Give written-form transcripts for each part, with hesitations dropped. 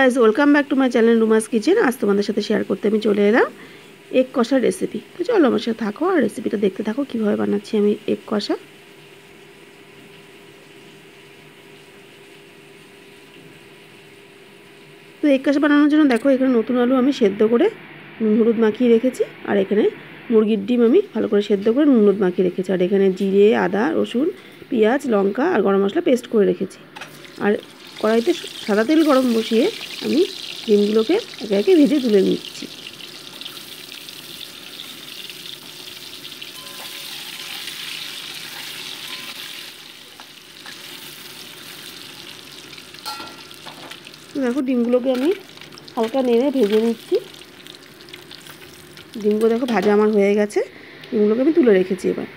Guys, welcome back to my channel রুমাস kitchen. আজ তোমাদের সাথে শেয়ার করতে আমি চলে এলাম এগ কষার রেসিপি। তো চলো আমার সাথে থাকো আর রেসিপিটা দেখতে থাকো কীভাবে বানাচ্ছি আমি এগ কষা। তো এগ কষা বানানোর জন্য দেখো এখানে নতুন আলু আমি সেদ্ধ করে নুন হলুদ মাখিয়ে রেখেছি, আর এখানে মুরগির ডিম আমি ভালো করে সেদ্ধ করে নুন হলুদ মাখিয়ে রেখেছি, আর এখানে জিরে, আদা, রসুন, পেঁয়াজ, লঙ্কা আর গরম মশলা পেস্ট করে রেখেছি। আর কড়াইতে সাদা তেল গরম বসিয়ে আমি ডিমগুলোকে একে একে ভেজে তুলে নিচ্ছি। দেখো ডিমগুলোকে আমি হালকা নেড়ে ভেজে নিচ্ছি। ডিমগুলো দেখো ভাজা আমার হয়ে গেছে, ডিমগুলোকে আমি তুলে রেখেছি। এবার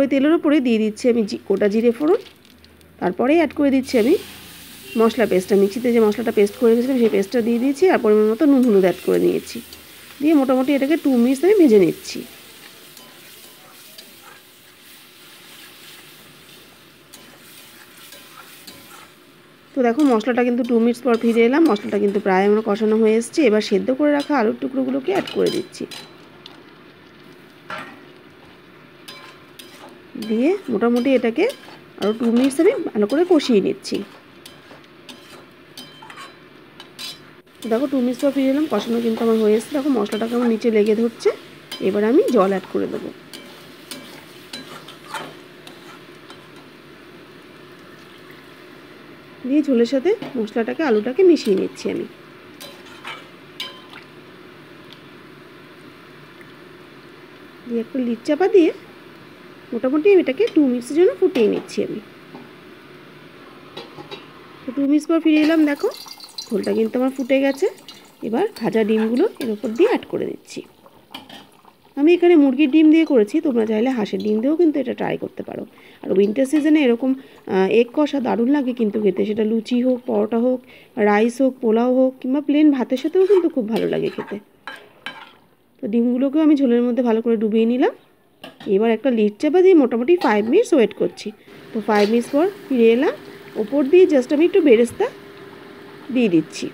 ওই তেলের ওপরে দিয়ে দিচ্ছি আমি গোটা জিরে ফোড়ন, তারপরেই অ্যাড করে দিচ্ছি আমি মশলা পেস্টটা, মিক্সিতে যে মশলাটা পেস্ট করে রেখেছিলাম সেই পেস্টটা দিয়ে দিয়েছি, আর পরিমাণ মতো নুন হলুদ অ্যাড করে নিয়েছি। দিয়ে মোটামুটি এটাকে 2 মিনিটস আমি ভেজে নিচ্ছি। তো দেখো মশলাটা কিন্তু 2 মিনিটস পর ফিরে এলাম, মশলাটা কিন্তু প্রায় আমার কষানো হয়ে এসছে। এবার সেদ্ধ করে রাখা আলুর টুকরোগুলোকে অ্যাড করে দিচ্ছি, দিয়ে মোটামুটি এটাকে আরও 2 মিনিটস আমি ভালো করে কষিয়ে নিচ্ছি। দেখো 2 মিনিটস পর ফিরে এলাম, কষানো কিন্তু আমার হয়ে এসছে। দেখো মশলাটাকে আমার নিচে লেগে ধরছে। এবার আমি জল অ্যাড করে দেবো। দিয়ে ঝোলের সাথে মশলাটাকে আলুটাকে মিশিয়ে নিচ্ছি আমি। দিয়ে একটা লিড চাপা দিয়ে মোটামুটি এটাকে 2 মিনিটসের জন্য ফুটিয়ে নিচ্ছি আমি। তো 2 মিনিটস পর ফিরে এলাম, দেখো ঝোলটা কিন্তু আমার ফুটে গেছে। এবার ভাজা ডিমগুলো এর উপর দিয়ে অ্যাড করে দিচ্ছি। আমি এখানে মুরগির ডিম দিয়ে করেছি, তোমরা চাইলে হাঁসের ডিম দিয়েও কিন্তু এটা ট্রাই করতে পারো। আর উইন্টার সিজনে এরকম এগ কষা দারুণ লাগে কিন্তু খেতে, সেটা লুচি হোক, পরোটা হোক, রাইস হোক, পোলাও হোক, কিংবা প্লেন ভাতের সাথেও কিন্তু খুব ভালো লাগে খেতে। তো ডিমগুলোকেও আমি ঝোলের মধ্যে ভালো করে ডুবিয়ে নিলাম। এবার একটা লিড চাপা দিয়ে মোটামুটি 5 মিনিটস ওয়েট করছি। তো 5 মিনিটস পর ফিরে এলাম, ওপর দিয়ে জাস্ট আমি একটু বেরেস্তা দিয়ে দিচ্ছি।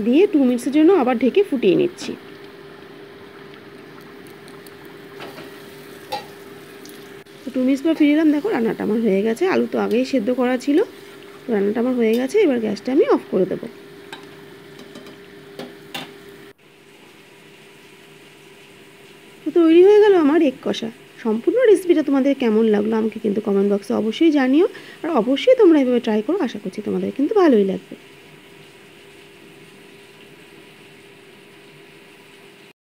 দিয়ে 2 মিনিটসের জন্য আবার ঢেকে ফুটিয়ে নিচ্ছি। তো 2 মিনিটস পর ফিরে এলাম, দেখো রান্নাটা আমার হয়ে গেছে। আলু তো আগেই সেদ্ধ করা ছিল, তো রান্নাটা আমার হয়ে গেছে। এবার গ্যাসটা আমি অফ করে দেবো। তো তৈরি হয়ে গেল আমার এগ কষা। সম্পূর্ণ রেসিপিটা তোমাদের কেমন লাগলো আমাকে কিন্তু কমেন্ট বক্সে অবশ্যই জানিও, আর অবশ্যই তোমরা এভাবে ট্রাই করো। আশা করছি তোমাদের কিন্তু ভালোই লাগবে।